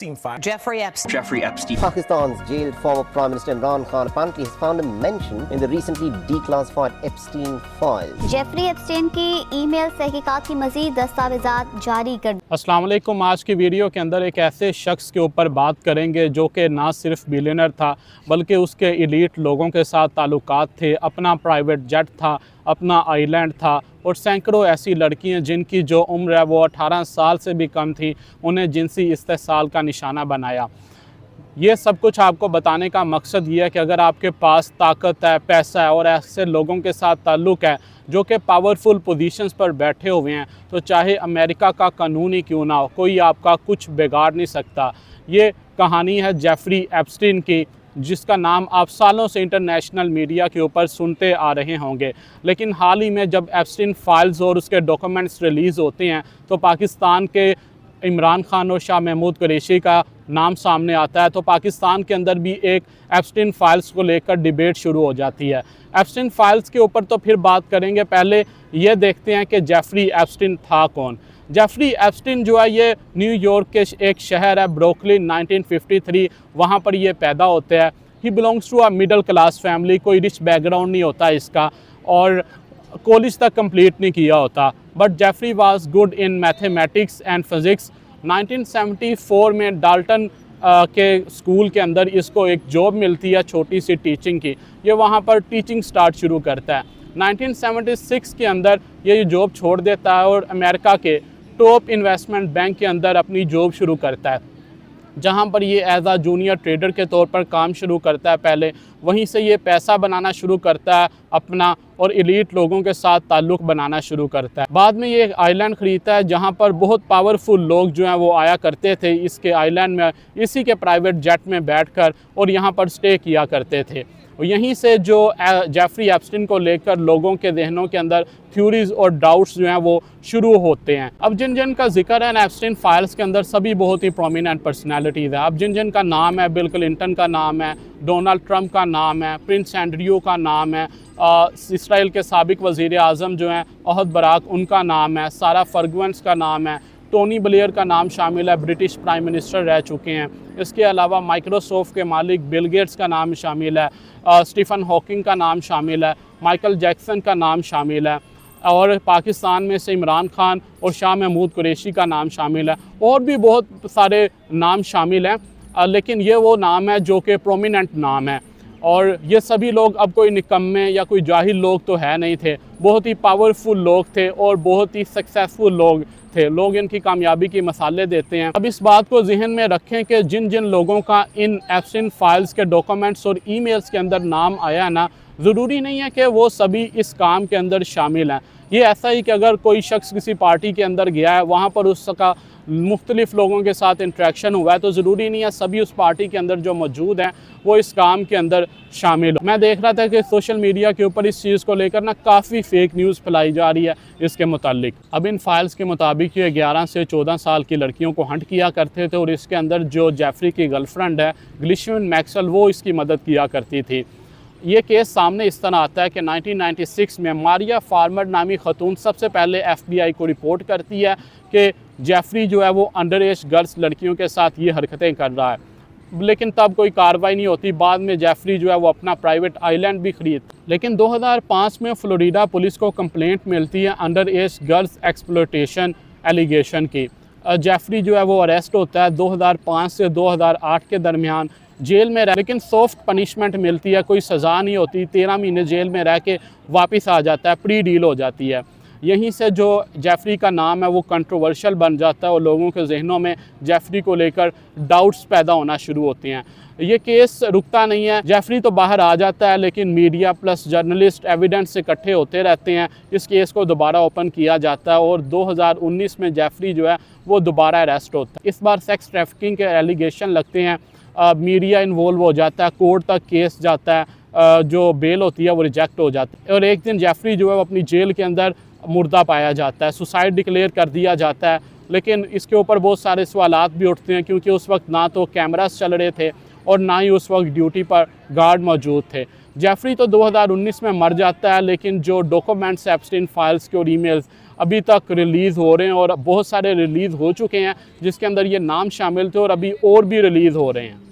Jeffrey Epstein. Pakistan's jailed former Prime Minister Imran Khan apparently has found a mention in the recently declassified Epstein files. Jeffrey Epstein की email तहकीकात की मज़ीद दस्तावेज़ात जारी कर। अस्सलाम वालेकुम। आज की वीडियो के अंदर एक ऐसे शख्स के ऊपर बात करेंगे जो कि ना सिर्फ बिलियनर था बल्कि उसके एलीट लोगों के साथ ताल्लुकात थे, अपना प्राइवेट जेट था, अपना आइलैंड था और सैकड़ों ऐसी लड़कियां जिनकी जो उम्र है वो 18 साल से भी कम थी, उन्हें जिनसी इस्तेसाल का निशाना बनाया। ये सब कुछ आपको बताने का मकसद ये है कि अगर आपके पास ताकत है, पैसा है और ऐसे लोगों के साथ ताल्लुक़ है जो कि पावरफुल पोजीशंस पर बैठे हुए हैं, तो चाहे अमेरिका का कानून ही क्यों ना हो, कोई आपका कुछ बिगाड़ नहीं सकता। ये कहानी है जेफरी एप्स्टीन की, जिसका नाम आप सालों से इंटरनेशनल मीडिया के ऊपर सुनते आ रहे होंगे। लेकिन हाल ही में जब एप्स्टीन फाइल्स और उसके डॉक्यूमेंट्स रिलीज़ होते हैं तो पाकिस्तान के इमरान खान और शाह महमूद कुरैशी का नाम सामने आता है, तो पाकिस्तान के अंदर भी एक एप्स्टीन फाइल्स को लेकर डिबेट शुरू हो जाती है। एप्स्टीन फाइल्स के ऊपर तो फिर बात करेंगे, पहले ये देखते हैं कि जेफरी एप्स्टीन था कौन। जेफरी एप्स्टीन जो है ये न्यूयॉर्क के एक शहर है ब्रुकलिन, 1953 वहाँ पर ये पैदा होते हैं। He belongs to a middle class family, कोई रिच बैकग्राउंड नहीं होता इसका और कॉलेज तक कंप्लीट नहीं किया होता। But Jeffrey was good in mathematics and physics. 1974 में डाल्टन के स्कूल के अंदर इसको एक जॉब मिलती है छोटी सी टीचिंग की। ये वहाँ पर टीचिंग स्टार्ट शुरू करता है। 1976 के अंदर ये जॉब छोड़ देता है और अमेरिका के टॉप इन्वेस्टमेंट बैंक के अंदर अपनी जॉब शुरू करता है, जहाँ पर ये एज आ जूनियर ट्रेडर के तौर पर काम शुरू करता है पहले। वहीं से ये पैसा बनाना शुरू करता है अपना और एलीट लोगों के साथ ताल्लुक़ बनाना शुरू करता है। बाद में ये एक आइलैंड ख़रीदता है जहाँ पर बहुत पावरफुल लोग जो हैं वो आया करते थे इसके आइलैंड में, इसी के प्राइवेट जेट में बैठकर और यहाँ पर स्टे किया करते थे। और यहीं से जो जेफरी एप्स्टीन को लेकर लोगों के जहनों के अंदर थ्योरीज और डाउट्स जो हैं वो शुरू होते हैं। अब जिन जिन का जिक्र है एप्स्टीन फाइल्स के अंदर सभी बहुत ही प्रोमिनेंट पर्सनालिटीज़ है। अब जिन जिन का नाम है, बिल क्लिंटन का नाम है, डोनाल्ड ट्रंप का नाम है, प्रिंस एंड्रयू का नाम है, इसराइल के साबिक वज़ीर आज़म जो हैं ओहद बराक उनका नाम है, सारा फर्गुएंस का नाम है, टोनी ब्लेयर का नाम शामिल है, ब्रिटिश प्राइम मिनिस्टर रह चुके हैं। इसके अलावा माइक्रोसॉफ्ट के मालिक बिल गेट्स का नाम शामिल है, स्टीफन हॉकिंग का नाम शामिल है, माइकल जैक्सन का नाम शामिल है और पाकिस्तान में से इमरान खान और शाह महमूद कुरैशी का नाम शामिल है। और भी बहुत सारे नाम शामिल हैं, लेकिन ये वो नाम है जो कि प्रोमिनेंट नाम है। और ये सभी लोग अब कोई निकम्मे या कोई जाहिल लोग तो है नहीं थे, बहुत ही पावरफुल लोग थे और बहुत ही सक्सेसफुल लोग थे। लोग इनकी कामयाबी की मसाले देते हैं। अब इस बात को जहन में रखें कि जिन जिन लोगों का इन एप्स्टीन फाइल्स के डॉक्यूमेंट्स और ईमेल्स के अंदर नाम आया ना, ज़रूरी नहीं है कि वो सभी इस काम के अंदर शामिल हैं। ये ऐसा ही कि अगर कोई शख्स किसी पार्टी के अंदर गया है, वहाँ पर उसका मुख्तलिफ़ लोगों के साथ इंट्रैक्शन हुआ है, तो ज़रूरी नहीं है सभी उस पार्टी के अंदर जो मौजूद हैं वो इस काम के अंदर शामिल हो। मैं देख रहा था कि सोशल मीडिया के ऊपर इस चीज़ को लेकर ना काफ़ी फ़ेक न्यूज़ फैलाई जा रही है इसके मुतालिक। अब इन फाइल्स के मुताबिक ये 11 से 14 साल की लड़कियों को हंट किया करते थे और इसके अंदर जो जेफरी की गर्लफ्रेंड है ग्लिशविन मैक्सवेल, वो इसकी मदद किया करती थी। ये केस सामने इस तरह आता है कि 1996 में मारिया फार्मर नामी खतून सबसे पहले FBI को रिपोर्ट करती है कि जेफरी जो है वो अंडर एज गर्ल्स लड़कियों के साथ ये हरकतें कर रहा है, लेकिन तब कोई कार्रवाई नहीं होती। बाद में जेफरी जो है वो अपना प्राइवेट आइलैंड भी खरीद, लेकिन 2005 में फ्लोरिडा पुलिस को कंप्लेंट मिलती है under age girls exploitation allegation की। जेफरी जो है वो अरेस्ट होता है 2005 से 2008 के दरमियान, जेल में रह, लेकिन सॉफ्ट पनिशमेंट मिलती है, कोई सज़ा नहीं होती। 13 महीने जेल में रह के वापस आ जाता है, प्री डील हो जाती है। यहीं से जो जेफरी का नाम है वो कंट्रोवर्शियल बन जाता है और लोगों के जहनों में जेफरी को लेकर डाउट्स पैदा होना शुरू होते हैं। ये केस रुकता नहीं है, जेफरी तो बाहर आ जाता है लेकिन मीडिया प्लस जर्नलिस्ट एविडेंस इकट्ठे होते रहते हैं। इस केस को दोबारा ओपन किया जाता है और 2019 में जेफरी जो है वो दोबारा अरेस्ट होता है। इस बार सेक्स ट्रैफिकिंग के एलिगेशन लगते हैं, मीडिया इन्वॉल्व हो जाता है, कोर्ट तक केस जाता है, जो बेल होती है वो रिजेक्ट हो जाती है और एक दिन जेफरी जो है वो अपनी जेल के अंदर मुर्दा पाया जाता है, सुसाइड डिक्लेयर कर दिया जाता है। लेकिन इसके ऊपर बहुत सारे सवालात भी उठते हैं क्योंकि उस वक्त ना तो कैमरास चल रहे थे और ना ही उस वक्त ड्यूटी पर गार्ड मौजूद थे। जेफरी तो 2019 में मर जाता है, लेकिन जो डॉक्यूमेंट्स एप्स्टीन फाइल्स के और ईमेल्स अभी तक रिलीज़ हो रहे हैं और बहुत सारे रिलीज़ हो चुके हैं जिसके अंदर ये नाम शामिल थे और अभी और भी रिलीज़ हो रहे हैं।